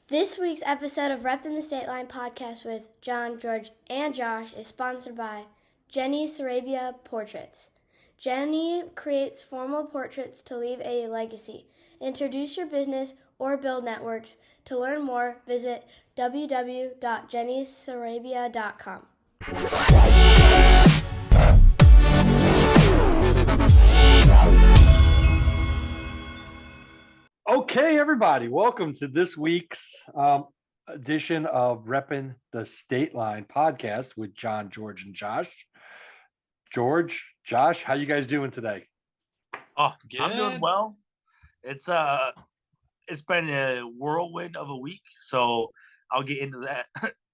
This week's episode of Reppin the Stateline podcast with John, George, and Josh is sponsored by Jenny Sarabia Portraites. Jenny creates formal portraits to leave a legacy. Introduce your business or build networks. To learn more, visit www.jennysarabia.com. Okay, everybody, welcome to this week's edition of Reppin the Stateline podcast with John, George, and Josh. George, Josh, how you guys doing today? Oh, good. I'm doing well. It's been a whirlwind of a week, so I'll get into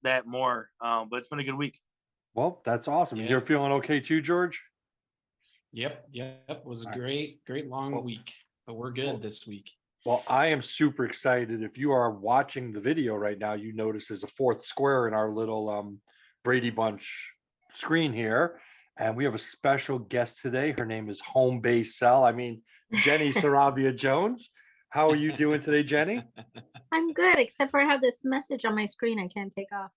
that more. But it's been a good week. Well, that's awesome. Yeah. You're feeling okay too, George? Yep. It was a great long week, but we're good this week. Well, I am super excited. If you are watching the video right now, you notice there's a fourth square in our little Brady Bunch screen here. And we have a special guest today. Her name is Home Base Cell. Jenny Sarabia Jones. How are you doing today, Jenny? I'm good, except for I have this message on my screen I can't take off.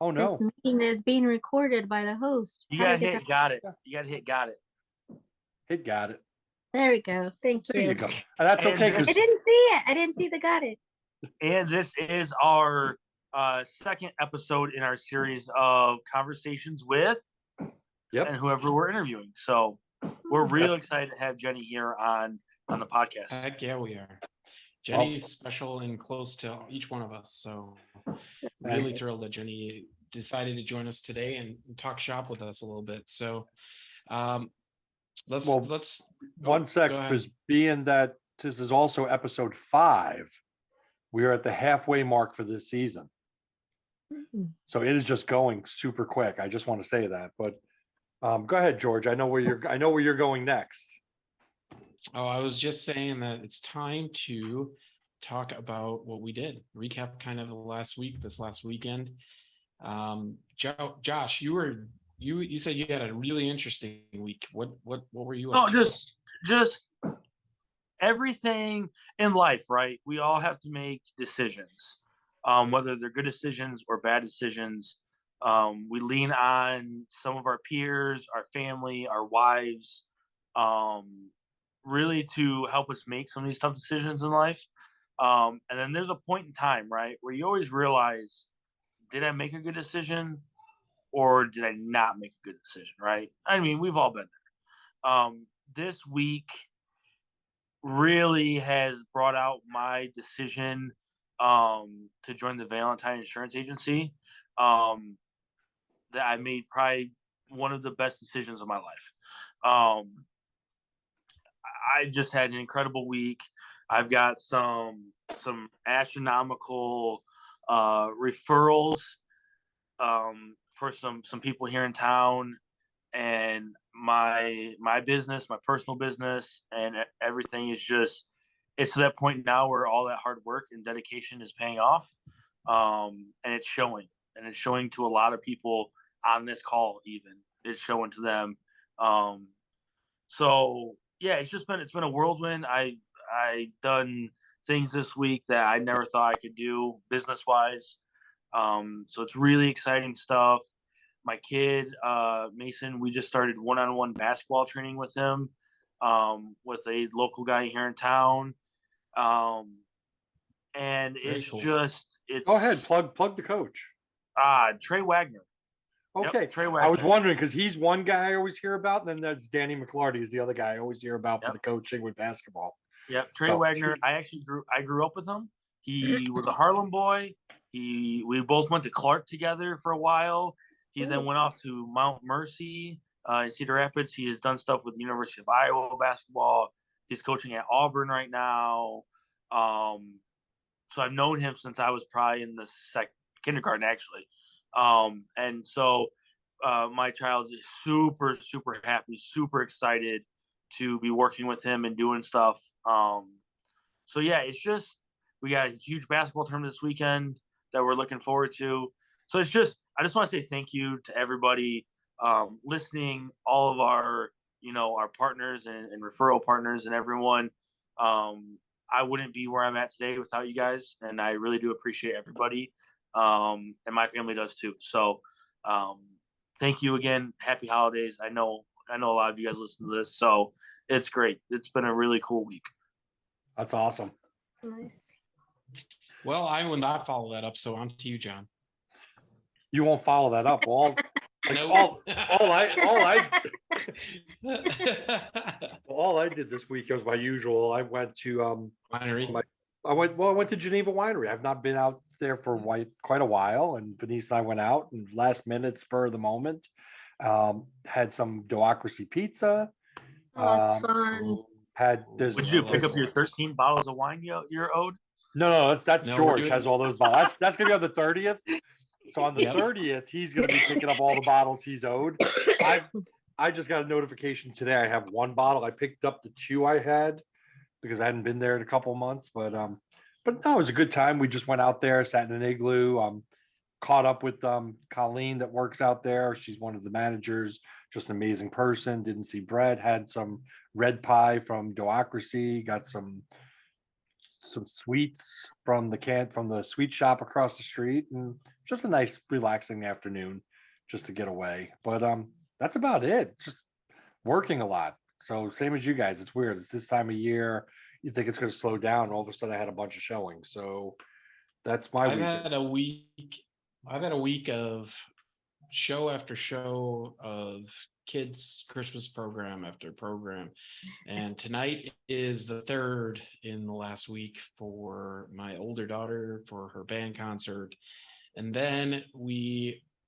Oh, no. This meeting is being recorded by the host. You got to hit got it. You got to hit got it. Hit got it. There we go. Thank you. There you go. And that's okay. I didn't see it. I didn't see the got it. And this is our second episode in our series of conversations with and whoever we're interviewing. So we're real excited to have Jenny here on the podcast. Heck yeah, we are. Jenny's special and close to each one of us. So really thrilled that Jenny decided to join us today and talk shop with us a little bit. So let's one sec, because being that this is also episode 5, we are at the halfway mark for this season. So it is just going super quick. I just want to say that, but go ahead, George. I know where you're going next. Oh, I was just saying that it's time to talk about what we did. Recap kind of this last weekend. Josh, you said you had a really interesting week. What were you up to? just everything in life, right? We all have to make decisions, whether they're good decisions or bad decisions. We lean on some of our peers, our family, our wives, really to help us make some of these tough decisions in life. And then there's a point in time, right, where you always realize, did I make a good decision or did I not make a good decision, right? We've all been there. This week really has brought out my decision to join the Valentine Insurance Agency. That I made probably one of the best decisions of my life. I just had an incredible week. I've got some astronomical referrals for some people here in town, and my business, my personal business, and everything is just, it's to that point now where all that hard work and dedication is paying off, and it's showing to a lot of people on this call. Even it's showing to them. So yeah, it's been a whirlwind. I done things this week that I never thought I could do business wise. So it's really exciting stuff. My kid, Mason, we just started one-on-one basketball training with him, with a local guy here in town. And it's cool. Go ahead, plug the coach. Trey Wagner. Okay. Yep, Trey Wagner. I was wondering, because he's one guy I always hear about, and then there's Danny McClarty is the other guy I always hear about for the coaching with basketball. Yep, Trey Wagner. I grew up with him. He was a Harlem boy. We both went to Clark together for a while. He then went off to Mount Mercy in Cedar Rapids. He has done stuff with the University of Iowa basketball. He's coaching at Auburn right now. So I've known him since I was probably in the kindergarten, actually. And so my child is super, super happy, super excited to be working with him and doing stuff. So yeah, it's just, we got a huge basketball tournament this weekend that we're looking forward to. So I just want to say thank you to everybody listening, all of our partners and referral partners and everyone. I wouldn't be where I'm at today without you guys, and I really do appreciate everybody, and my family does too. So, thank you again. Happy holidays. I know a lot of you guys listen to this, so it's great. It's been a really cool week. That's awesome. Nice. Well, I will not follow that up, so on to you, John. You won't follow that up. Well, No. all I did this week was my usual. I went to Winery. I went to Geneva Winery. I've not been out there for quite a while, and Denise and I went out, and last minute, spur of the moment, had some Democracy pizza. Oh, it's fun. Had this. Would you pick up your 13 bottles of wine you're owed? No, that's No, George has all those bottles. That's gonna be on the 30th. So on the Yep. 30th, he's gonna be picking up all the bottles he's owed. I just got a notification today. I have one bottle. I picked up the two I had because I hadn't been there in a couple of months. But no, it was a good time. We just went out there, sat in an igloo, caught up with Colleen that works out there. She's one of the managers, just an amazing person. Didn't see Brett, had some red pie from Democracy, got some sweets from the sweet shop across the street, and just a nice relaxing afternoon just to get away. But that's about it. Just working a lot. So same as you guys. It's weird. It's this time of year. You think it's going to slow down. All of a sudden I had a bunch of showings. So that's my I've weekend. had a week of show after show of kids Christmas program after program, and tonight is the third in the last week for my older daughter for her band concert, and then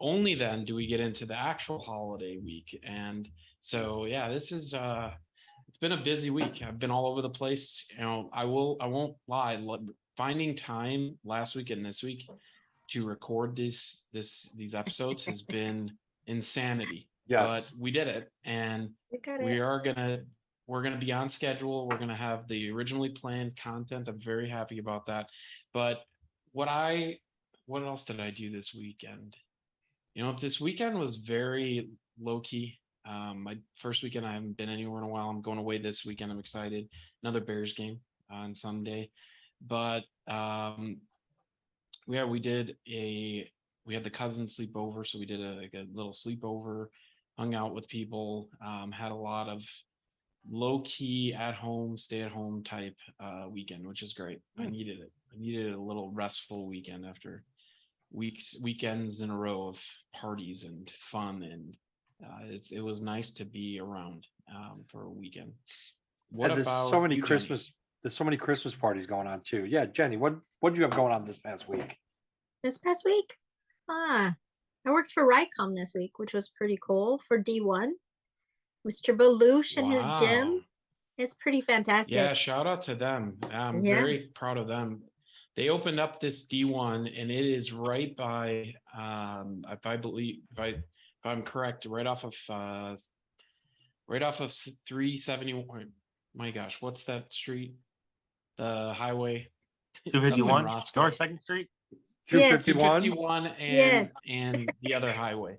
only then do we get into the actual holiday week. And so yeah, this is it's been a busy week. I've been all over the place. I won't lie, finding time last week and this week to record these episodes has been insanity. Yes. But we did it, and we're gonna be on schedule. We're gonna have the originally planned content. I'm very happy about that. But what else did I do this weekend? This weekend was very low key. My first weekend, I haven't been anywhere in a while. I'm going away this weekend. I'm excited. Another Bears game on Sunday. But we had the cousins sleepover, so we did a little sleepover, hung out with people, had a lot of low key at home, stay at home type weekend, which is great. I needed it. I needed a little restful weekend after weekends in a row of parties and fun, and it was nice to be around for a weekend. There's so many Christmas parties going on too. Yeah, Jenny, what did you have going on this past week? This past week? I worked for Rycom this week, which was pretty cool for D1. Mr. Belush and his gym. It's pretty fantastic. Yeah, shout out to them. I'm very proud of them. They opened up this D1, and it is right by, if I'm correct, right off of 371. My gosh, what's that street? The highway. 251 North 2nd Street. 251. 251 and the other highway.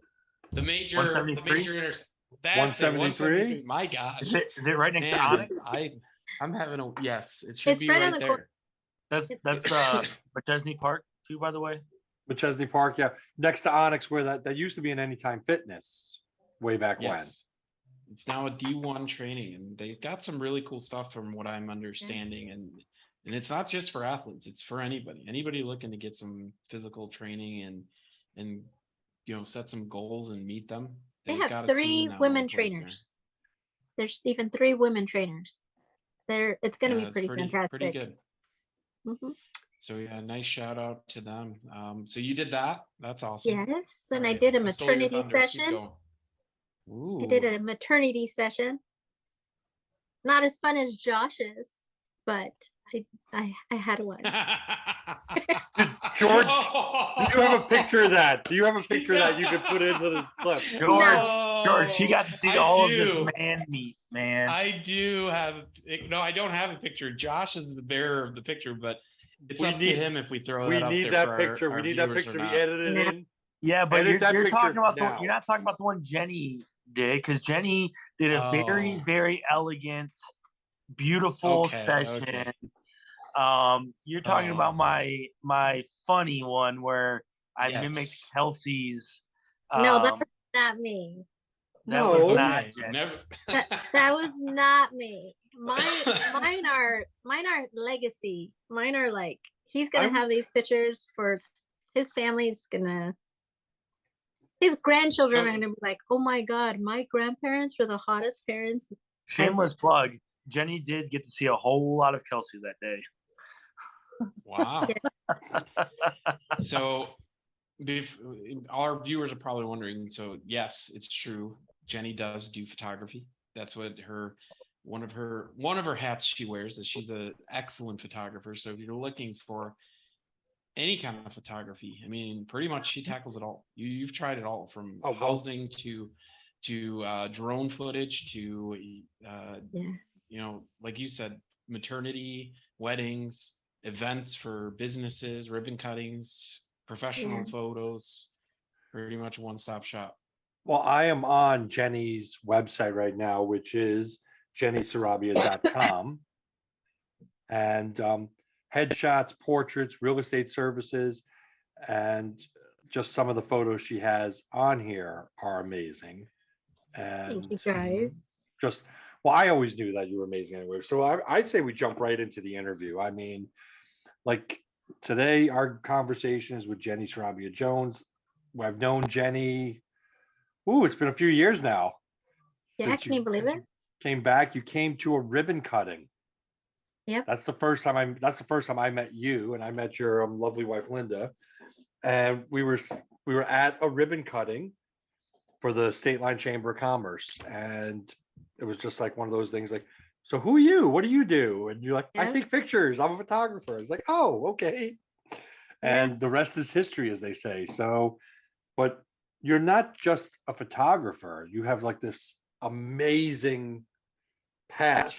The major intersection. 173. My gosh. Is it right next to Onyx? I'm having yes. It should be right there. That's McChesney Park too, by the way. McChesney Park, yeah, next to Onyx, where that used to be an Anytime Fitness way back when. It's now a D1 training, and they've got some really cool stuff from what I'm understanding. And it's not just for athletes; it's for anybody looking to get some physical training and set some goals and meet them. They have 3 women trainers. There's even 3 women trainers. It's going to be pretty fantastic. Pretty good. Mm-hmm. So yeah, nice shout out to them. So you did that. That's awesome. Yes, and I did a maternity session. I did a maternity session. Not as fun as Josh's, but I had one. George, do you have a picture of that? Do you have a picture of that you could put into the clip? George, she got to see all of this man meat, man. I do have. No, I don't have a picture. Josh is the bearer of the picture, but it's up to him if we throw that up there. We need that picture. We need that picture to be edited in. Yeah, but you're talking about you're not talking about the one Jenny did, because Jenny did a very, very elegant, beautiful session. You're talking about my funny one where I mimicked Kelsey's. No, that was not me. That was not never. that was not me. Mine are legacy. Mine are like he's gonna have these pictures for his family's gonna. His grandchildren are gonna be like, "Oh my God, my grandparents were the hottest parents." Shameless plug. Jenny did get to see a whole lot of Kelsey that day. Wow. So, our viewers are probably wondering. So, yes, it's true. Jenny does do photography. That's what one of her hats she wears is she's an excellent photographer. So, if you're looking for any kind of photography, I mean, pretty much she tackles it all. You've tried it all from housing to drone footage to you know, like you said, maternity, weddings, events for businesses, ribbon cuttings, professional photos, pretty much a one-stop shop. Well, I am on Jenny's website right now, which is jennysarabia.com. And headshots, portraits, real estate services, and just some of the photos she has on here are amazing. And thank you guys. Well, I always knew that you were amazing anyway. So I'd say we jump right into the interview. I mean, like today, our conversation is with Jenny Sarabia Jones. I've known Jenny. It's been a few years now. Yeah, can you believe it? Came back. You came to a ribbon cutting. Yep. That's the first time I met you, and I met your lovely wife Linda, and we were at a ribbon cutting for the Stateline Chamber of Commerce, and it was just like one of those things like, so who are you? What do you do? And you're like, I take pictures. I'm a photographer. It's like, oh, okay. And the rest is history, as they say. So, but you're not just a photographer. You have like this amazing past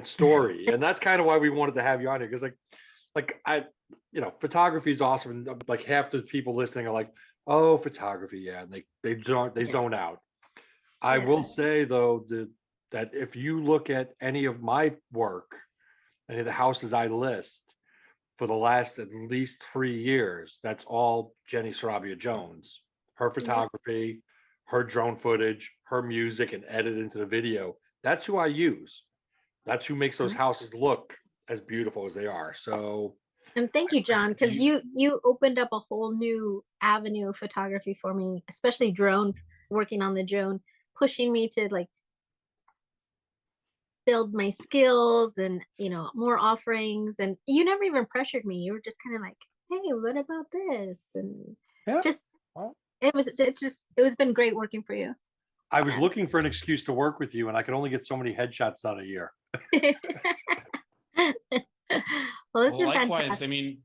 story. And that's kind of why we wanted to have you on here. Because like photography is awesome. And like half the people listening are like, oh, photography. Yeah. And they zone out. I will say though, that if you look at any of my work, any of the houses I list for the last at least 3 years, that's all Jenny Sarabia Jones. Her photography, her drone footage, her music, and edit into the video. That's who I use. That's who makes those houses look as beautiful as they are. So, and thank you, John, because you opened up a whole new avenue of photography for me, especially drone, working on the drone, pushing me to like build my skills and more offerings. And you never even pressured me. You were just kind of like, hey, what about this? And it's been great working for you. I was looking for an excuse to work with you, and I could only get so many headshots done a year. Well, it's been likewise, fantastic. I mean,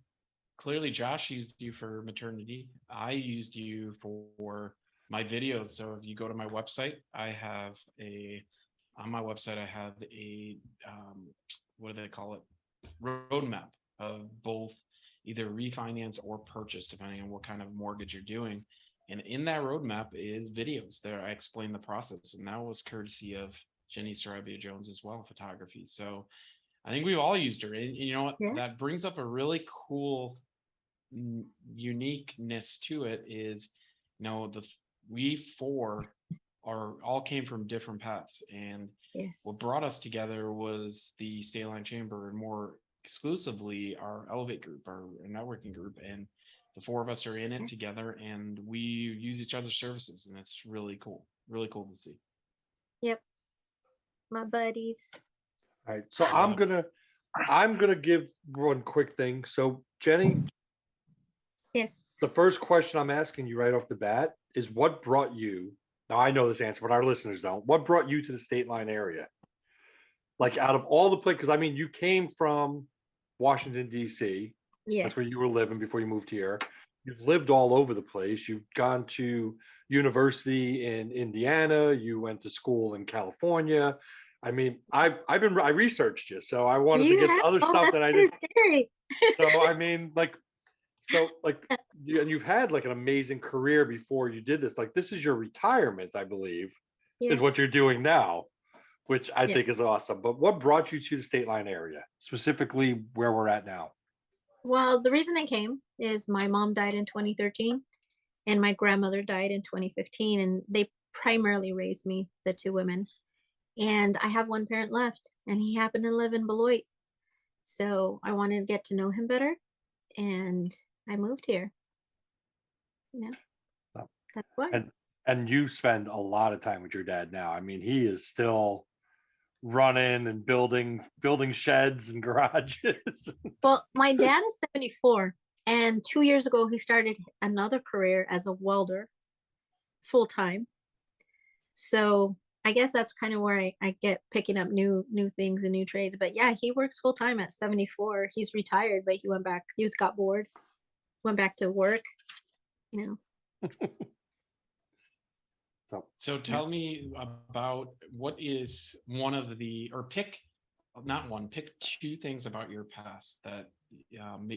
clearly Josh used you for maternity. I used you for my videos. So if you go to my website, I have a what do they call it? Roadmap of both either refinance or purchase, depending on what kind of mortgage you're doing. And in that roadmap is videos there. I explain the process, and that was courtesy of Jenny Sarabia Jones as well, photography. So I think we've all used her. And you know what? Yeah. That brings up a really cool uniqueness to it is, we four all came from different paths. And what brought us together was the Stateline Chamber, and more exclusively our Elevate group, our networking group. And the four of us are in it together, and we use each other's services, and it's really cool to see. Yep, my buddies. All right, so I'm gonna give one quick thing. So Jenny, yes, the first question I'm asking you right off the bat is, what brought you? Now I know this answer, but our listeners don't. What brought you to the Stateline area? Like out of all the places, because I mean, you came from Washington D.C. Yes. That's where you were living before you moved here. You've lived all over the place. You've gone to university in Indiana. You went to school in California. I mean, I researched you, so I wanted to get other stuff that I didn't. Scary. So I mean, and you've had like an amazing career before you did this. Like, this is your retirement, I believe, is what you're doing now, which I think is awesome. But what brought you to the State Line area, specifically where we're at now? Well, the reason I came is my mom died in 2013 and my grandmother died in 2015, and they primarily raised me, the two women. And I have one parent left, and he happened to live in Beloit. So I wanted to get to know him better, and I moved here. Oh. That's why. And you spend a lot of time with your dad now. I mean, he is still running and building sheds and garages. Well, my dad is 74, and 2 years ago he started another career as a welder, full time. So I guess that's kind of where I get picking up new things and new trades. But yeah, he works full time at 74. He's retired, but he went back. He got bored, went back to work. So tell me about what is one of the, or pick two things about your past that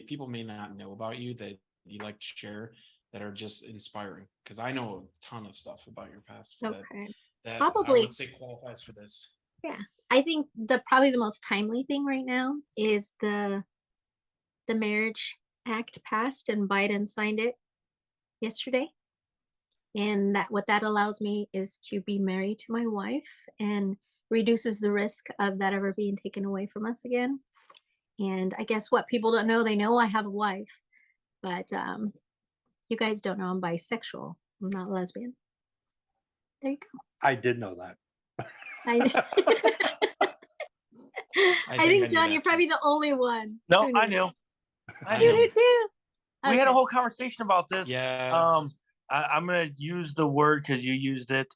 people may not know about you that you like to share that are just inspiring. Because I know a ton of stuff about your past. Okay. That Probably, I would say qualifies for this. Yeah. I think probably the most timely thing right now is the Marriage Act passed and Biden signed it yesterday. And what that allows me is to be married to my wife and reduces the risk of that ever being taken away from us again. And I guess what people don't know, they know I have a wife, but you guys don't know I'm bisexual. I'm not lesbian. There you go. I did know that. I think John, you're probably the only one. No, I knew. You knew too. We had a whole conversation about this. Yeah. I'm gonna use the word because you used it.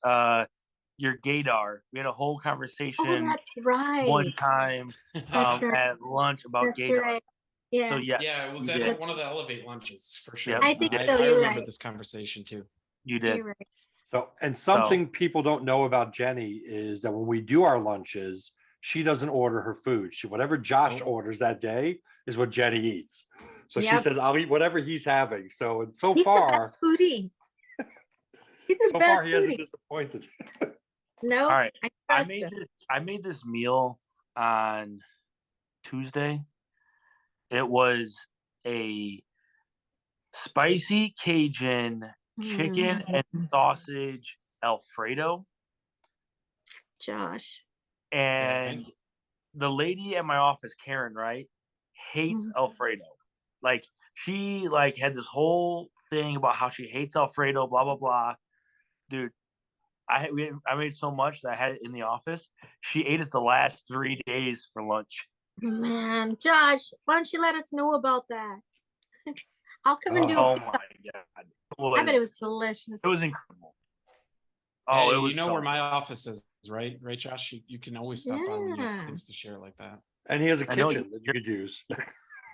Your gaydar. We had a whole conversation. Oh, that's right. One time at lunch about that's gaydar. Right. Yeah. So Yeah, it was at one of the Elevate lunches for sure. Yep. I think so. I You're remember right. this conversation too. You did. You're right. So, and something people don't know about Jenny is that when we do our lunches, she doesn't order her food. Whatever Josh orders that day is what Jenny eats. So she says, "I'll eat whatever he's having." So, and so he's far, the best foodie. He's the so best far he hasn't foodie. disappointed. No, all right. I made this meal on Tuesday. It was a spicy Cajun chicken and sausage Alfredo. Josh. And the lady at my office, Karen, right, hates Alfredo. Like she had this whole thing about how she hates Alfredo, blah blah blah. Dude, I made so much that I had it in the office. She ate it the last 3 days for lunch. Man, Josh, why don't you let us know about that? I'll come and do it. Oh my god! I bet it was delicious. It was incredible. Oh, it was. You know where my office is, right? Right, Josh? You can always stop by when you have things to share like that. And he has a kitchen that you could use.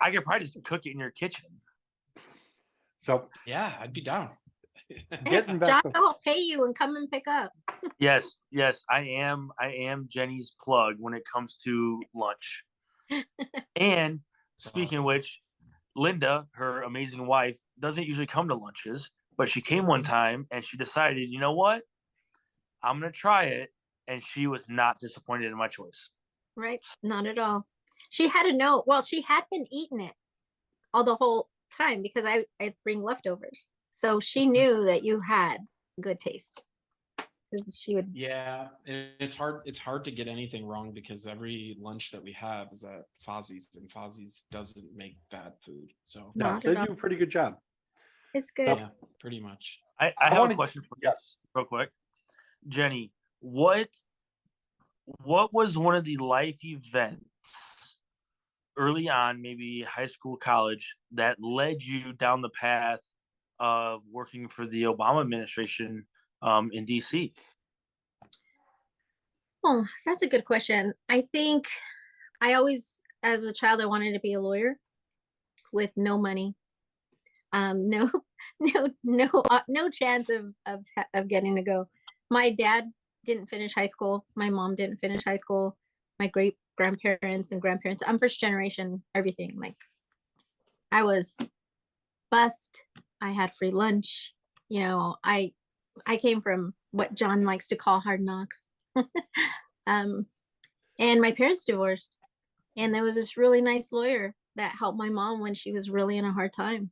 I could probably just cook it in your kitchen. So yeah, I'd be down. Getting back, Josh, I'll pay you and come and pick up. Yes, I am Jenny's plug when it comes to lunch. And speaking of which, Linda, her amazing wife, doesn't usually come to lunches, but she came one time and she decided, you know what? I'm going to try it. And she was not disappointed in my choice. Right. Not at all. She had to know. Well, she had been eating it all the whole time because I bring leftovers. So she knew that you had good taste. She would. Yeah, and it's hard to get anything wrong because every lunch that we have is at Fozzie's, and Fozzie's doesn't make bad food. So no, they do a pretty good job. It's good. Yeah, pretty much. I have a question for you. Yes, real quick, Jenny. What was one of the life events early on, maybe high school, college, that led you down the path of working for the Obama administration in DC? Oh, that's a good question. I think I always, as a child, I wanted to be a lawyer with no money, no chance of getting to go. My dad didn't finish high school. My mom didn't finish high school. My great grandparents and grandparents. I'm first generation. Everything. Like I was bused. I had free lunch. You know, I came from what John likes to call hard knocks. And my parents divorced. And there was this really nice lawyer that helped my mom when she was really in a hard time.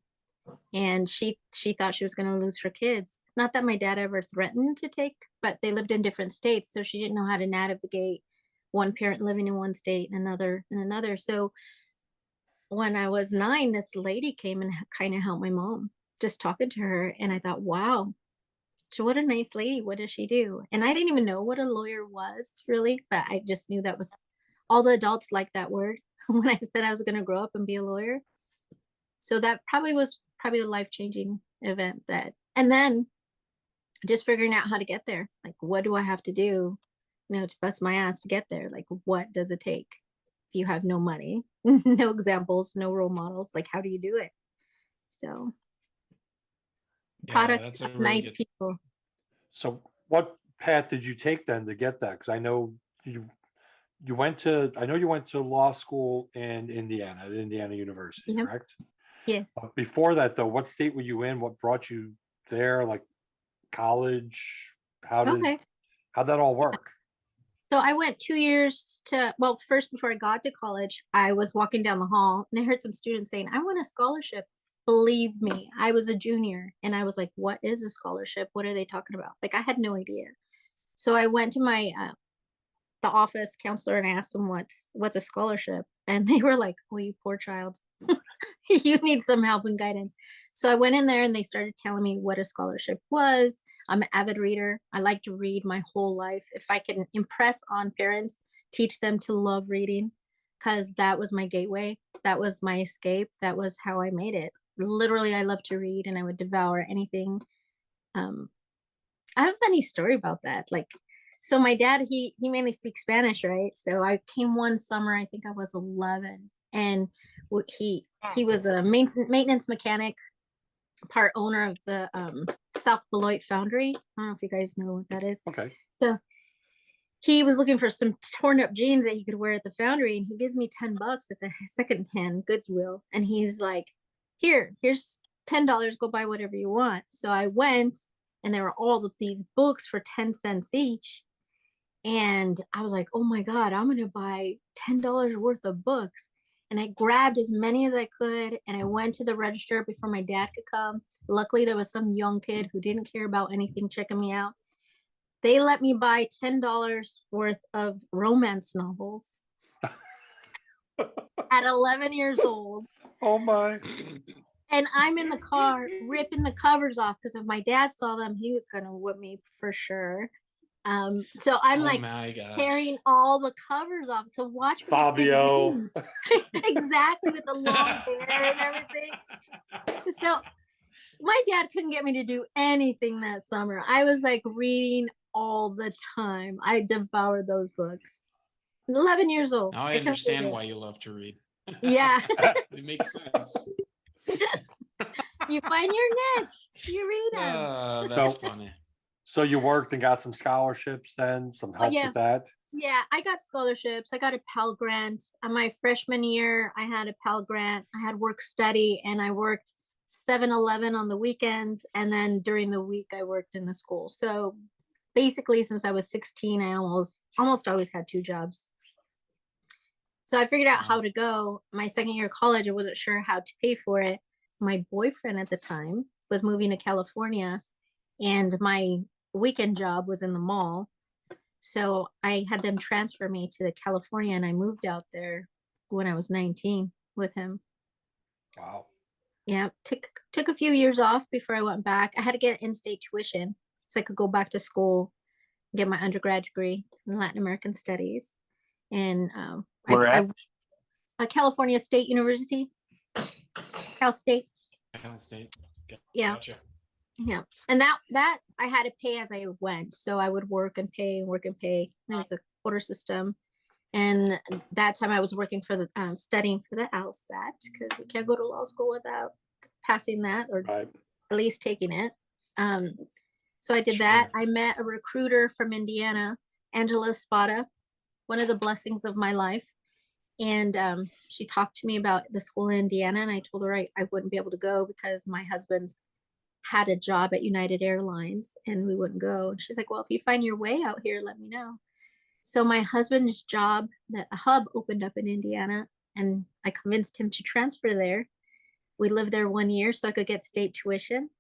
And she thought she was going to lose her kids. Not that my dad ever threatened to take, but they lived in different states, so she didn't know how to navigate one parent living in one state and another in another. So when I was 9, this lady came and kind of helped my mom, just talking to her. And I thought, wow, so what a nice lady. What does she do? And I didn't even know what a lawyer was really, but I just knew that was all the adults like that word when I said I was going to grow up and be a lawyer. So that was the life-changing event and then just figuring out how to get there. Like, what do I have to do, to bust my ass to get there? Like, what does it take if you have no money, no examples, no role models? Like, how do you do it? So product, nice people. So what path did you take then to get that? Because I know you went to law school in Indiana, at Indiana University, Yep. correct? Yes. Before that, though, what state were you in? What brought you there? Like college? How'd that all work? So I went 2 years first before I got to college, I was walking down the hall and I heard some students saying, I want a scholarship. Believe me, I was a junior and I was like, what is a scholarship? What are they talking about? Like, I had no idea. So I went to my the office counselor and asked them what's a scholarship, and they were like, oh, you poor child. You need some help and guidance. So I went in there and they started telling me what a scholarship was. I'm an avid reader. I like to read my whole life. If I can impress on parents, teach them to love reading, because that was my gateway. That was my escape. That was how I made it. Literally, I love to read and I would devour anything. I have a funny story about that. Like, so my dad, he mainly speaks Spanish, right? So I came one summer, I think I was 11, and he was a maintenance mechanic, part owner of the South Beloit foundry. I don't know if you guys know what that is. Okay. So he was looking for some torn up jeans that he could wear at the foundry, and he gives me $10 at the secondhand Goodwill, and he's like, here's $10, go buy whatever you want. So I went, and there were all of these books for 10 cents each. And I was like, oh my God, I'm going to buy $10 worth of books. And I grabbed as many as I could. And I went to the register before my dad could come. Luckily, there was some young kid who didn't care about anything checking me out. They let me buy $10 worth of romance novels at 11 years old. Oh my. And I'm in the car ripping the covers off, because if my dad saw them, he was going to whip me for sure. So I'm tearing all the covers off. So watch me. Fabio. Exactly, with the long hair and everything. So my dad couldn't get me to do anything that summer. I was like reading all the time. I devoured those books. 11 years old. Now I understand why you love to read. Yeah. It makes sense. You find your niche. You read them. That's funny. So you worked and got some scholarships then, some help with that? Yeah, I got scholarships. I got a Pell Grant. My freshman year, I had a Pell Grant. I had work study, and I worked 7-Eleven on the weekends. And then during the week, I worked in the school. So basically, since I was 16, I almost always had 2 jobs. So I figured out how to go. My second year of college, I wasn't sure how to pay for it. My boyfriend at the time was moving to California, and my weekend job was in the mall. So I had them transfer me to California, and I moved out there when I was 19 with him. Wow. Yeah, took a few years off before I went back. I had to get in-state tuition so I could go back to school, get my undergrad degree in Latin American Studies. And California State University, Cal State. Cal State. Yeah. Gotcha. Yeah. And that I had to pay as I went. So I would work and pay and work and pay. And it's a quarter system. And that time I was working for the studying for the LSAT, because you can't go to law school without passing that, or at least taking it. So I did that. I met a recruiter from Indiana, Angela Spada, one of the blessings of my life. And she talked to me about the school in Indiana, and I told her I wouldn't be able to go because my husband's had a job at United Airlines and we wouldn't go. And she's like, well, if you find your way out here, let me know. So my husband's job, the hub opened up in Indiana, and I convinced him to transfer there. We lived there 1 year so I could get state tuition.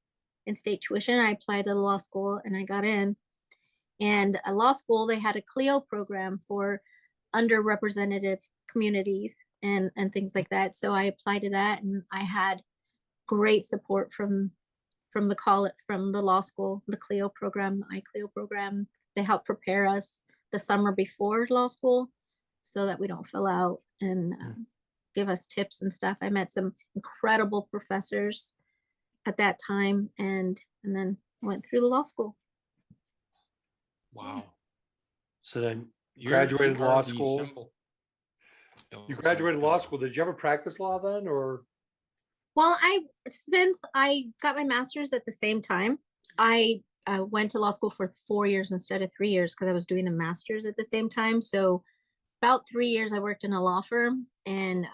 In state tuition, I applied to the law school and I got in. And at law school, they had a CLEO program for underrepresented communities and things like that. So I applied to that, and I had great support from the law school, the CLEO program, the iCLEO program. They helped prepare us the summer before law school so that we don't fill out, and give us tips and stuff. I met some incredible professors at that time, and then went through the law school. Wow. So then You're graduated part law of the school. symbol. Oh, You sorry, graduated go law ahead. school. Did you ever practice law then, or? Well, since I got my master's at the same time, I went to law school for 4 years instead of 3 years because I was doing the master's at the same time. So about 3 years I worked in a law firm, and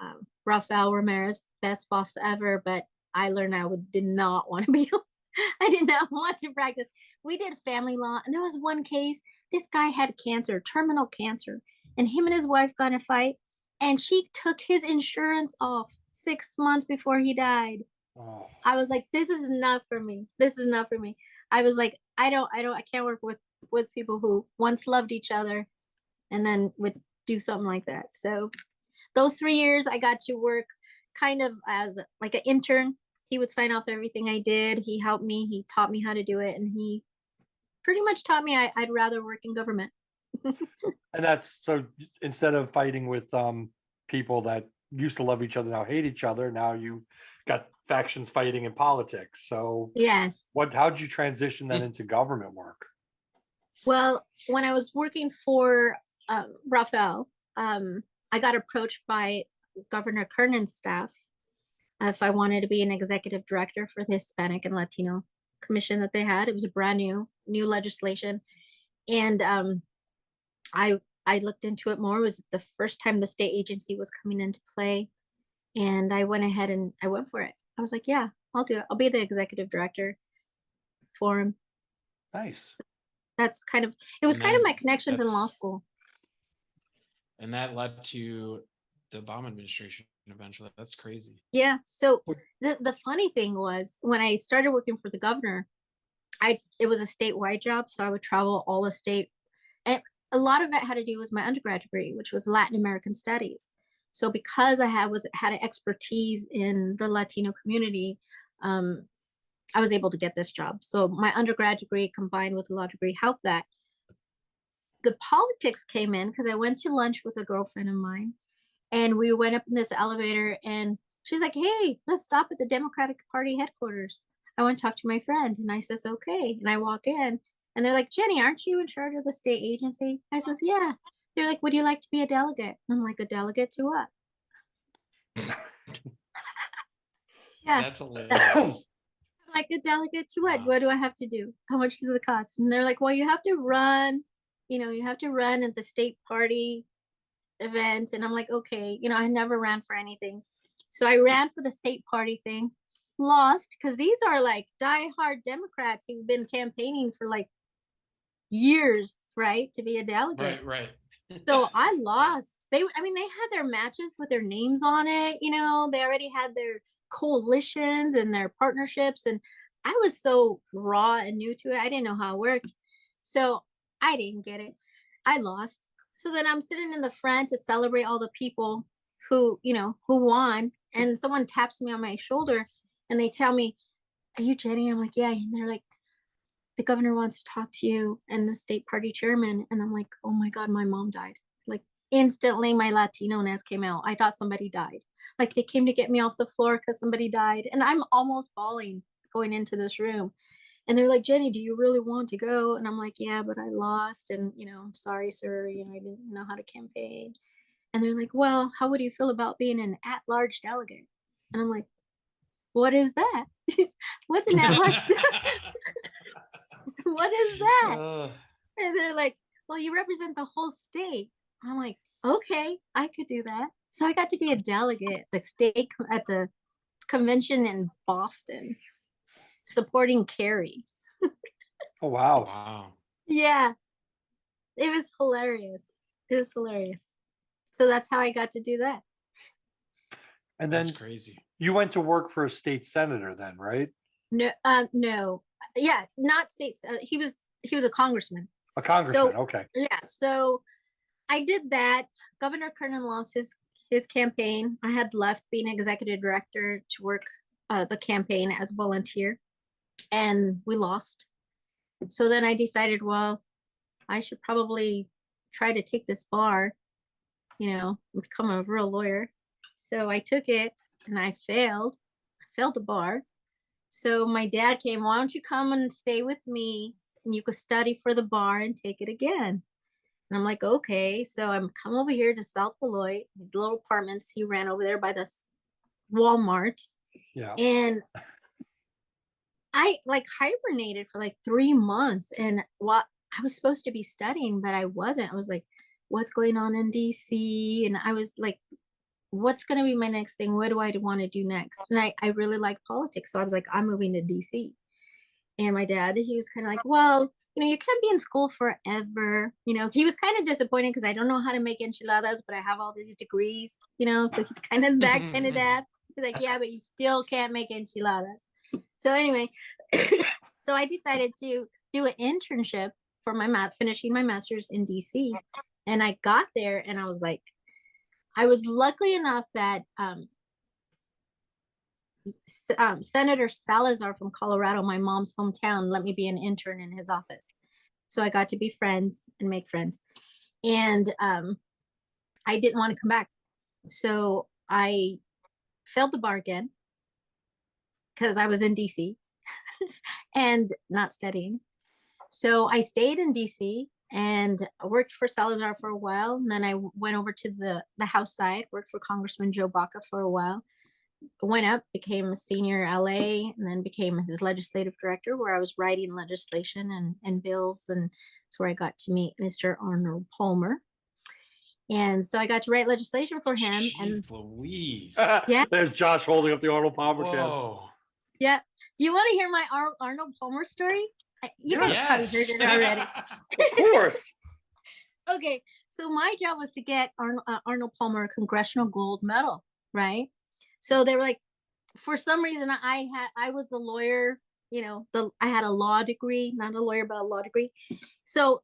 Rafael Ramirez, best boss ever, but I learned did not want to be, I did not want to practice. We did family law, and there was one case, this guy had cancer, terminal cancer, and him and his wife got in a fight, and she took his insurance off 6 months before he died. Oh, I was like, this is not for me. This is not for me. I was like, I can't work with people who once loved each other and then would do something like that. So those 3 years I got to work kind of as like an intern. He would sign off everything I did. He helped me. He taught me how to do it. And he pretty much taught me I'd rather work in government. and that's so instead of fighting with people that used to love each other now hate each other, now you got factions fighting in politics. So Yes. how did you transition then into government work? Well, when I was working for Rafael, I got approached by Governor Kernan's staff if I wanted to be an executive director for the Hispanic and Latino commission that they had. It was a brand new legislation. And I looked into it more. It was the first time the state agency was coming into play. And I went ahead and I went for it. I was like, yeah, I'll do it. I'll be the executive director for him. Nice. So that's it was And kind of then my connections in law that's- school. And that led to the Obama administration eventually. That's crazy. Yeah. So the funny thing was when I started working for the governor, it was a statewide job. So I would travel all the state, and a lot of it had to do with my undergrad degree, which was Latin American studies. So because I had an expertise in the Latino community, I was able to get this job. So my undergrad degree combined with the law degree helped that. The politics came in because I went to lunch with a girlfriend of mine, and we went up in this elevator, and she's like, hey, let's stop at the Democratic Party headquarters. I want to talk to my friend. And I says, okay. And I walk in, and they're like, Jenny, aren't you in charge of the state agency? I says, yeah. They're like, would you like to be a delegate? And I'm like, a delegate to what? Yeah. That's hilarious. Like, a delegate to what? Wow. What do I have to do? How much does it cost? And they're like, well, you have to run, at the state party event. And I'm like, okay, I never ran for anything. So I ran for the state party thing, lost, because these are like diehard Democrats who've been campaigning for like years, right, to be a delegate. Right. So I lost. They had their matches with their names on it. They already had their coalitions and their partnerships. And I was so raw and new to it. I didn't know how it worked. So I didn't get it. I lost. So then I'm sitting in the front to celebrate all the people who won. And someone taps me on my shoulder and they tell me, are you Jenny? I'm like, yeah. And they're like, the governor wants to talk to you and the state party chairman. And I'm like, oh my God, my mom died. Like instantly my Latino-ness came out. I thought somebody died. Like they came to get me off the floor because somebody died. And I'm almost bawling going into this room. And they're like, Jenny, do you really want to go? And I'm like, yeah, but I lost. And, I'm sorry, sir. I didn't know how to campaign. And they're like, well, how would you feel about being an at-large delegate? And I'm like, what is that? What's an at-large delegate? What is that? And they're like, well, you represent the whole state. I'm like, okay, I could do that. So I got to be a delegate at the convention in Boston, supporting Kerry. Oh, wow. Wow. Yeah, it was hilarious. It was hilarious. So that's how I got to do that. And That's then crazy. you went to work for a state senator then, right? No, yeah, not states. He was a congressman. A congressman, So okay. yeah, so I did that. Governor Kernan lost his campaign. I had left being executive director to work the campaign as a volunteer, and we lost. So then I decided, well, I should probably try to take this bar, and become a real lawyer. So I took it and I failed. I failed the bar. So my dad came, why don't you come and stay with me and you could study for the bar and take it again? And I'm like, okay. So I'm come over here to South Beloit, these little apartments he ran over there by this Walmart. Yeah. And I like hibernated for like 3 months. And what I was supposed to be studying, but I wasn't. I was like, what's going on in DC? And I was like, what's going to be my next thing? What do I want to do next? And I really like politics. So I was like, I'm moving to DC. And my dad, he was kind of like, well, you can't be in school forever. He was kind of disappointed because I don't know how to make enchiladas, but I have all these degrees, so he's kind of that kind of dad. He's like, yeah, but you still can't make enchiladas. So anyway, so I decided to do an internship for finishing my master's in DC. And I got there and I was like, I was lucky enough that Senator Salazar from Colorado, my mom's hometown, let me be an intern in his office. So I got to be friends and make friends. And I didn't want to come back. So I failed the bar again because I was in DC and not studying. So I stayed in DC and I worked for Salazar for a while. And then I went over to the House side, worked for Congressman Joe Baca for a while. Went up, became a senior LA, and then became his legislative director, where I was writing legislation and bills. And that's where I got to meet Mr. Arnold Palmer. And so I got to write legislation for him. Jeez And Louise. Yeah. There's Josh holding up the Arnold Palmer can. Whoa. Yeah. Do you want to hear my Arnold Palmer story? You guys probably heard it already. Of course. Okay. So my job was to get Arnold Palmer a Congressional Gold Medal, right? So they were like, for some reason, I was the lawyer, I had a law degree, not a lawyer, but a law degree. So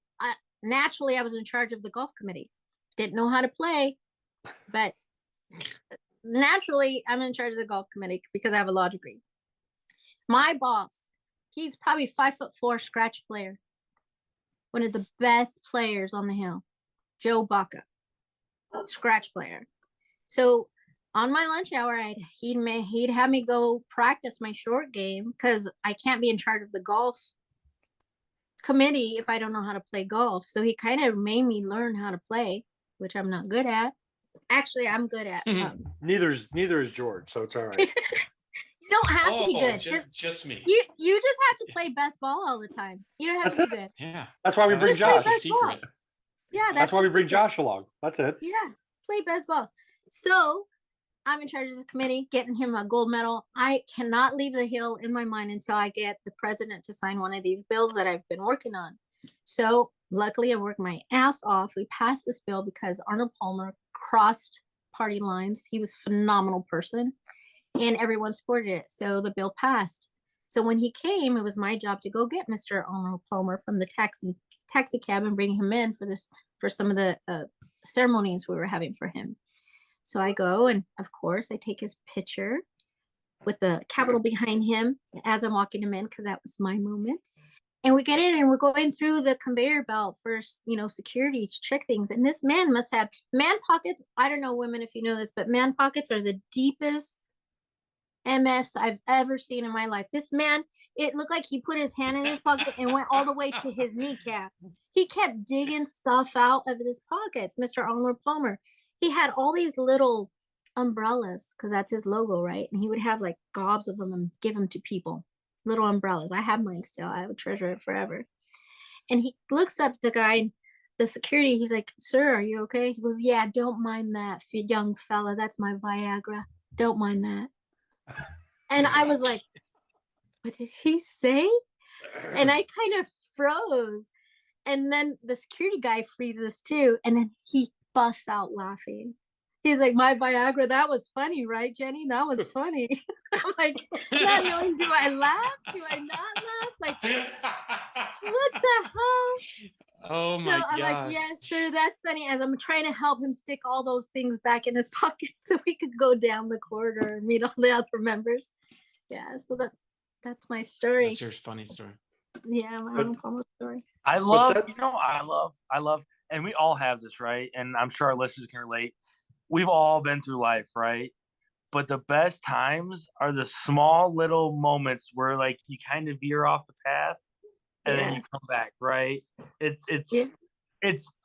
naturally, I was in charge of the golf committee. Didn't know how to play, but naturally, I'm in charge of the golf committee because I have a law degree. My boss, he's probably 5'4" scratch player, one of the best players on the hill, Joe Baca, scratch player. So on my lunch hour, he'd have me go practice my short game because I can't be in charge of the golf committee if I don't know how to play golf. So he kind of made me learn how to play, which I'm not good at. Actually, I'm good at. Neither is George, so it's all right. You don't have to be good. Just me. You just have to play best ball all the time. You don't have to be good. Yeah. That's why we bring Josh. That's a secret. Yeah, that's why we bring Josh along. That's it. Yeah, play best ball. So I'm in charge of this committee, getting him a gold medal. I cannot leave the hill in my mind until I get the president to sign one of these bills that I've been working on. So luckily, I worked my ass off. We passed this bill because Arnold Palmer crossed party lines. He was a phenomenal person, and everyone supported it. So the bill passed. So when he came, it was my job to go get Mr. Arnold Palmer from the taxi cab and bring him in for some of the ceremonies we were having for him. So I go, and of course I take his picture with the Capitol behind him as I'm walking him in, because that was my moment. And we get in and we're going through the conveyor belt for, security to check things. And this man must have man pockets. I don't know, women, if you know this, but man pockets are the deepest MFs I've ever seen in my life. This man, it looked like he put his hand in his pocket and went all the way to his kneecap. He kept digging stuff out of his pockets, Mr. Arnold Palmer. He had all these little umbrellas, because that's his logo, right? And he would have like gobs of them and give them to people. Little umbrellas. I have mine still. I would treasure it forever. And he looks up the guy, the security. He's like, "Sir, are you okay?" He goes, "Yeah, don't mind that, young fella. That's my Viagra. Don't mind that." And I was like, "What did he say?" And I kind of froze. And then the security guy freezes too, and then he busts out laughing. He's like, "My Viagra, that was funny, right, Jenny? That was funny." I'm like, not knowing, do I laugh? Do I not laugh? Like, what the hell? Oh So my I'm like, gosh. "Yes, sir, that's funny." As I'm trying to help him stick all those things back in his pockets so we could go down the corridor and meet all the other members. Yeah, so that's my story. That's your funny story. Yeah, my But- uncommon story. I love, that- I love, and we all have this, right? And I'm sure our listeners can relate. We've all been through life, right? But the best times are the small little moments where like you kind of veer off the path and then Yeah. you come back, right? It's Yeah.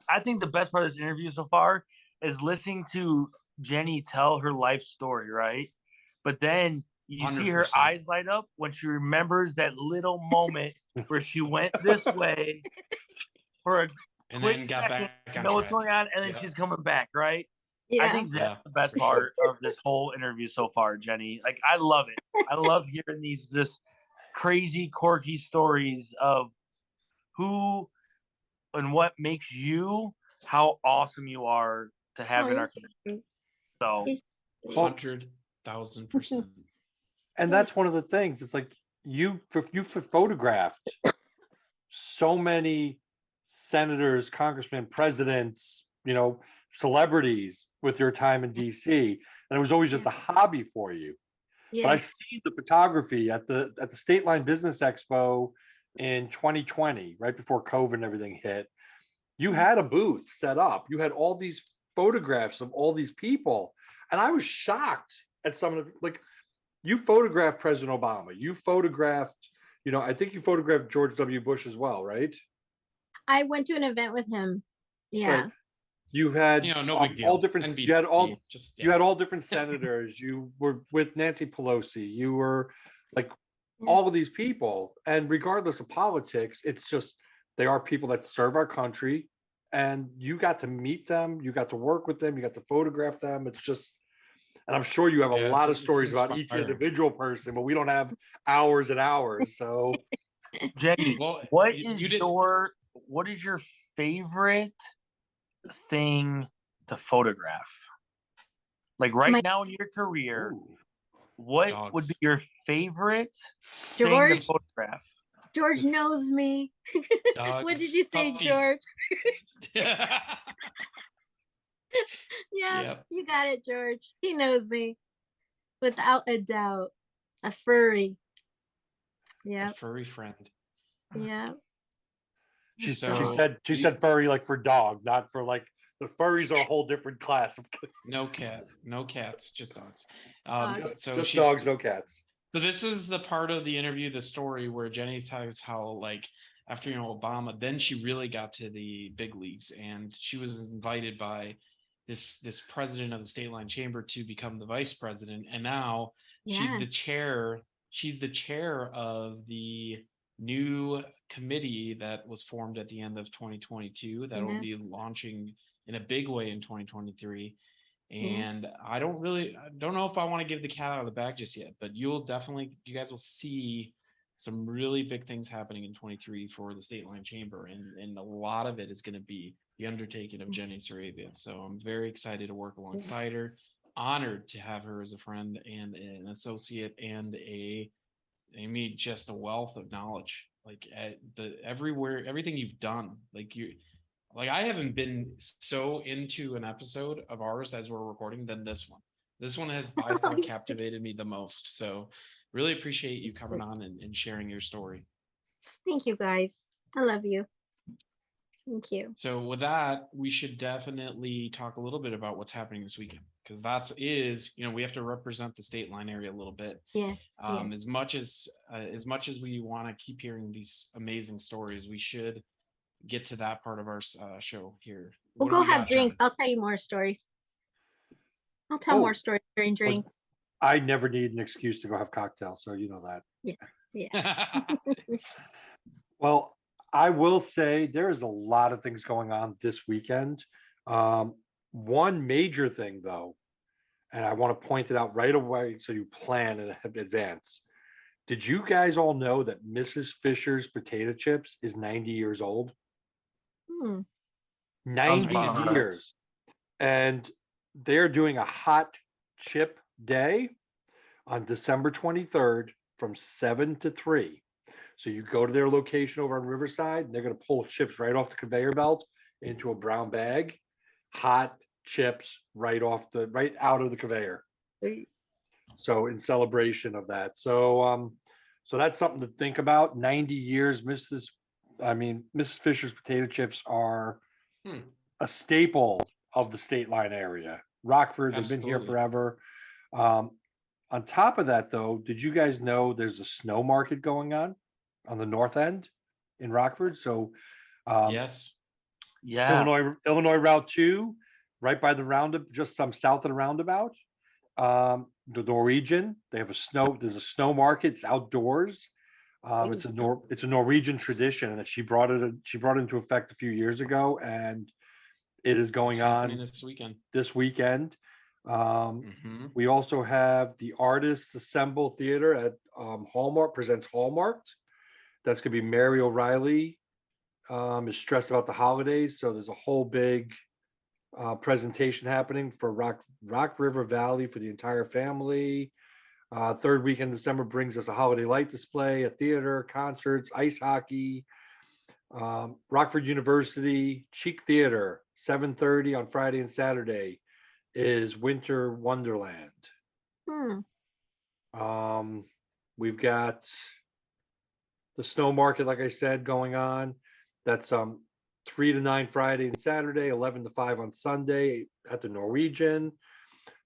I think the best part of this interview so far is listening to Jenny tell her life story, right? But then you see her 100%. eyes light up when she remembers that little moment where she went this way for a And quick then got second, back to on know what's track. going on, and then Yeah. she's coming back, right? Yeah. I think that's Yeah, the best for part of this whole interview so far, Jenny. Like, I love it. I love hearing these just crazy, quirky stories of who and what makes you how awesome you are to have in our community. So, 100,000%. And that's one of the things. It's like you photographed so many senators, congressmen, presidents, celebrities with your time in DC, and it was always just a hobby for you. Yeah. But I see the photography at the Stateline Business Expo in 2020, right before COVID and everything hit. You had a booth set up. You had all these photographs of all these people, and I was shocked at some of the, like, you photographed President Obama. You photographed, I think you photographed George W. Bush as well, right? I went to an event with him. Yeah. Right. You had No big deal. all different. NBD, You had all. just You had all different senators. You were with Nancy Pelosi. You were like Yeah. all of these people, and regardless of politics, it's just they are people that serve our country, and you got to meet them. You got to work with them. You got to photograph them. It's just. And I'm sure you have a Yeah, lot of it's stories about each inspiring. individual person, but we don't have hours and hours. So Jenny, Well, what you is did- your favorite thing to photograph? Like right now in your career, what would be Dogs. your favorite thing to George. photograph? George knows me. Dogs, What did you say, puppies. George? Yeah, Yep. you got it, George. He knows me. Without a doubt. A furry. Yeah. A furry friend. Yeah. she So- said furry like for dog, not for like the furries are a whole different class of No cats, just dogs. Dogs. just dogs, no cats. So this is the part of the interview, the story where Jenny tells how like after Obama, then she really got to the big leagues, and she was invited by this president of the Stateline Chamber to become the vice president, and now she's the Yes. chair. She's the chair of the new committee that was formed at the end of 2022 that will be Yes. launching in a big way in 2023. And Yes. I don't know if I want to give the cat out of the bag just yet, but you guys will see some really big things happening in 23 for the Stateline Chamber, and a lot of it is going to be the undertaking of Jenny Sarabia. So I'm very excited to work alongside her, honored to have her as a friend and an associate, and just a wealth of knowledge. Like everything you've done, like I haven't been so into an episode of ours as we're recording than this one. This one has by far You're so- captivated me the most. So really appreciate you coming on and sharing your story. Thank you, guys. I love you. Thank you. So with that, we should definitely talk a little bit about what's happening this weekend, because we have to represent the Stateline area a little bit. Yes. Yes. As much as we want to keep hearing these amazing stories, we should get to that part of our show here. We'll What do go we have got, drinks. John? I'll tell you more stories. I'll tell Oh. more stories during drinks. I never need an excuse to go have cocktails, so you know that. Yeah. Well, I will say there is a lot of things going on this weekend. One major thing, though, and I want to point it out right away so you plan in advance. Did you guys all know that Mrs. Fisher's potato chips is 90 years old? Hmm. 90 fun. years. And they're doing a hot chip day on December 23rd from 7 to 3. So you go to their location over on Riverside, and they're going to pull chips right off the conveyor belt into a brown bag. Hot chips right out of the conveyor. Sweet. So in celebration of that. So that's something to think about. 90 years, Mrs. Fisher's potato chips are a staple of the State Line area. Rockford, they've been here Absolutely. forever. On top of that, though, did you guys know there's a snow market going on the north end in Rockford? So Yes. Yeah. Illinois Route 2, right by the roundabout, just some south of the roundabout. The Norwegian, there's a snow market. It's outdoors. It's a Norwegian tradition, and she brought it into effect a few years ago, and it is going on this weekend. We also have the Artists Assemble Theater at Hallmark presents Hallmarked. That's going to be Mary O'Reilly is stressed about the holidays, so there's a whole big presentation happening for Rock River Valley for the entire family. Third weekend in December brings us a holiday light display, a theater, concerts, ice hockey. Rockford University Cheek Theater, 7:30 on Friday and Saturday is Winter Wonderland. We've got the snow market, like I said, going on. That's 3 to 9 Friday and Saturday, 11 to 5 on Sunday at the Norwegian.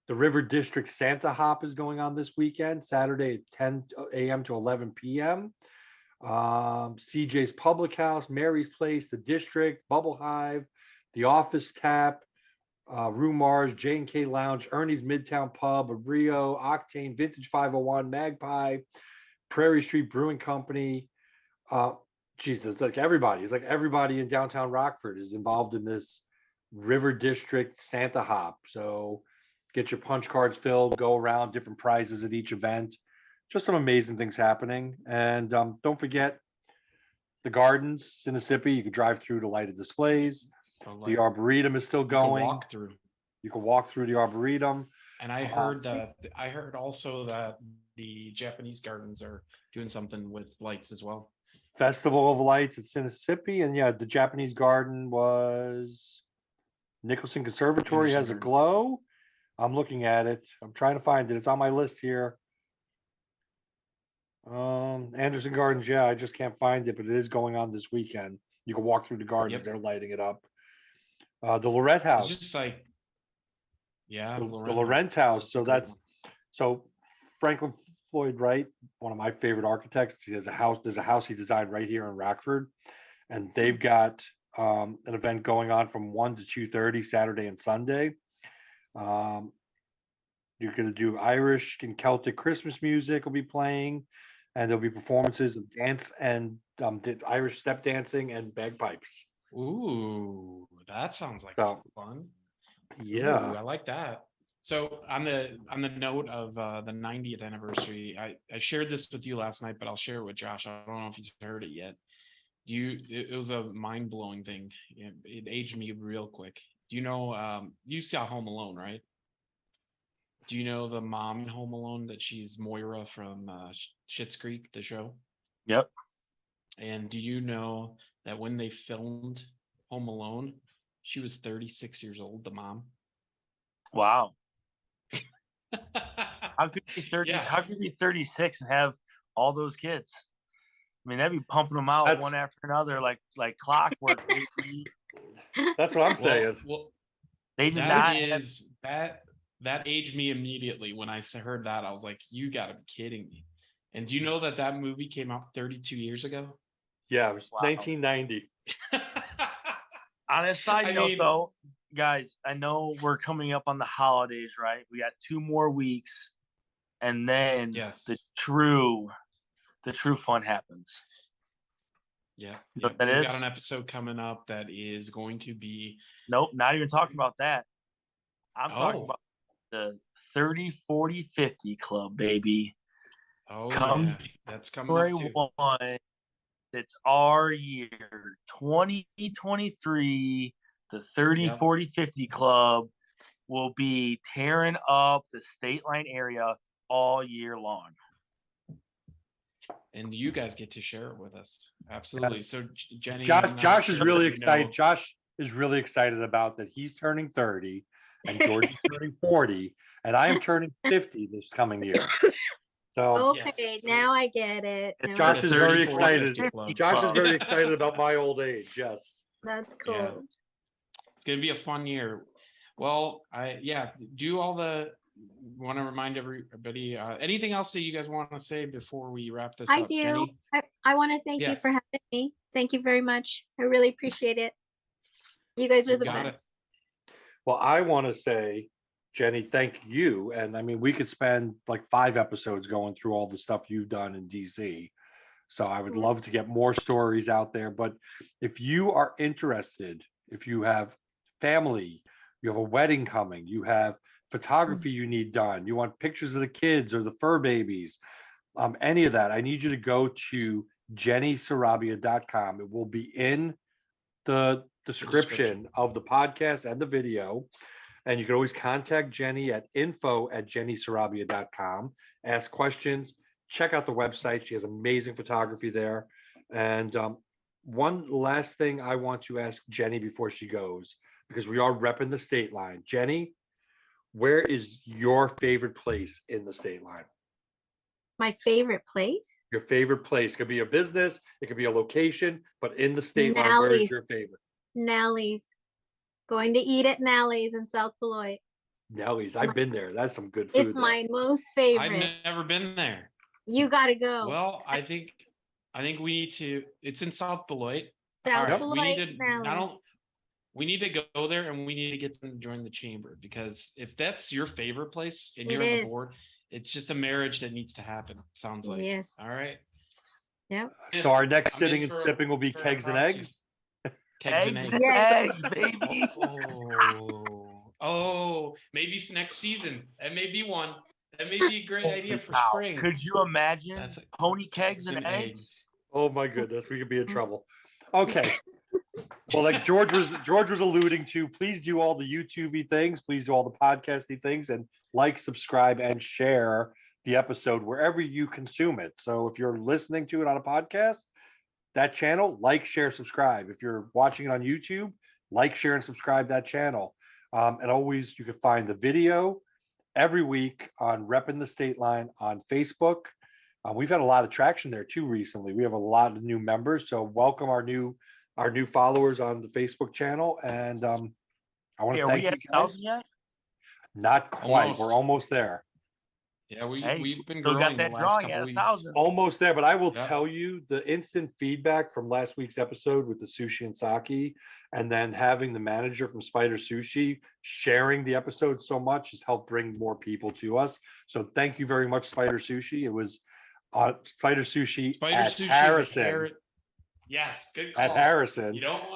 The River District Santa Hop is going on this weekend, Saturday at 10 a.m. to 11 p.m. CJ's Public House, Mary's Place, the District, Bubble Hive, the Office Tap, Rue Mars, J&K Lounge, Ernie's Midtown Pub, Rio, Octane, Vintage 501, Magpie, Prairie Street Brewing Company. Jesus, everybody in downtown Rockford is involved in this River District Santa Hop. So get your punch cards filled, go around, different prizes at each event. Just some amazing things happening. And don't forget the gardens, Sinisippi. You can drive through to lighted displays. The Arboretum is still going. You can walk through the Arboretum. And I heard also that the Japanese gardens are doing something with lights as well. Festival of Lights at Sinisippi. And yeah, the Japanese garden was Nicholson Conservatory has a glow. I'm looking at it. I'm trying to find it. It's on my list here. Anderson Gardens, yeah, I just can't find it, but it is going on this weekend. You can walk through the gardens. They're lighting it up. The Lorette House. It's just like, yeah, the Lorette House. So Franklin Floyd Wright, one of my favorite architects. There's a house he designed right here in Rockford, and they've got an event going on from 1 to 2:30 Saturday and Sunday. You're going to do Irish and Celtic Christmas music will be playing, and there'll be performances of dance and Irish step dancing and bagpipes. Ooh, that sounds like fun. Yeah. Ooh, I like that. So on the note of the 90th anniversary, I shared this with you last night, but I'll share it with Josh. I don't know if he's heard it yet. It was a mind-blowing thing. It aged me real quick. Do you know you saw Home Alone, right? Do you know the mom in Home Alone, that she's Moira from Schitt's Creek, the show? Yep. And do you know that when they filmed Home Alone, she was 36 years old, the mom? Wow. How could you be 30? Yeah. How could you be 36 and have all those kids? I mean, that'd be pumping them out one after another, like clockwork. That's what I'm saying. Well, they did that aged me immediately. When I heard that, I was like, "You got to be kidding me!" And do you know that movie came out 32 years ago? Yeah, it was 1990. On a side note, though, guys, I know we're coming up on the holidays, right? We got 2 more weeks, and then the true fun happens. Yeah, you know we've got an episode coming up that is going to be. Nope, not even talking about that. I'm talking about the 30, 40, 50 club, baby. Oh, yeah. That's coming up too. 1, It's our year, 2023. The 30, 40, 50 Club will be tearing up the State Line area all year long. And you guys get to share it with us. Absolutely. So Jenny, Josh is really excited. Josh is really excited about that. He's turning 30 and George is turning 40 and I am turning 50 this coming year. So okay, now I get it. Josh is very excited. Josh is very excited excited about my old age. Yes. That's cool. Yeah. It's going to be a fun year. Well, do all the want to remind everybody anything else that you guys want to say before we wrap this up? I do. Jenny? I want to thank you for having me. Thank you very much. I really appreciate it. You guys are the best. Well, I want to say, Jenny, thank you. And I mean, we could spend like 5 episodes going through all the stuff you've done in DC. So I would love to get more stories out there. But if you are interested, if you have family, you have a wedding coming, you have photography you need done, you want pictures of the kids or the fur babies, any of that, I need you to go to jennysarabia.com. It will be in the description of the podcast and the video. And you can always contact Jenny at info@jennysarabia.com, ask questions, check out the website. She has amazing photography there. And one last thing I want to ask Jenny before she goes, because we are repping the state line. Jenny, where is your favorite place in the state line? My favorite place? Your favorite place. It could be a business, it could be a location, but in the state line, where is your favorite? Nellie's. Going to eat at Nellie's in South Beloit. Nellie's. I've been there. That's some good food. It's my most favorite. I've never been there. You got to go. Well, I think we need to. It's in South Beloit. South Beloit, we need to go there, and we need to get them to join the chamber, because if that's your favorite place and you're on the board, it's just a marriage that needs to happen. Sounds like. Yes. All right. Yep. So our next sitting and sipping will be kegs and eggs. Kegs and eggs. Yes. Eggs, baby. Oh, maybe next season. That may be one. That may be a great idea for spring. Could you imagine pony kegs and eggs? Oh my goodness, we could be in trouble. Okay. Well, like George was alluding to, please do all the YouTube-y things, please do all the podcasty things, and like, subscribe, and share the episode wherever you consume it. So if you're listening to it on a podcast, that channel, like, share, subscribe. If you're watching it on YouTube, like, share, and subscribe that channel. And always, you can find the video every week on Reppin the Stateline on Facebook. We've had a lot of traction there too recently. We have a lot of new members, so welcome our new followers on the Facebook channel. And I want to thank you guys. Not quite. Almost. We're almost there. Yeah, we've been growing the last couple weeks. Almost there, but I will tell you, the instant feedback from last week's episode with the sushi and sake, and then having the manager from Spider Sushi sharing the episode so much has helped bring more people to us. So thank you very much, Spider Sushi. It was Spider Sushi at Harrison. Yes, good call. At Harrison. You don't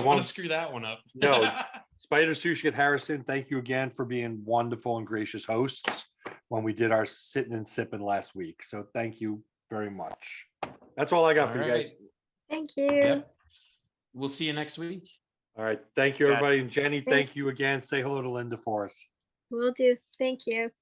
want to screw that one up. No, Spider Sushi at Harrison. Thank you again for being wonderful and gracious hosts when we did our sitting and sipping last week. So thank you very much. That's all I got for you guys. Thank you. Yep. We'll see you next week. All right. Thank you, everybody. And Jenny, thank you again. Say hello to Linda for us. Will do. Thank you.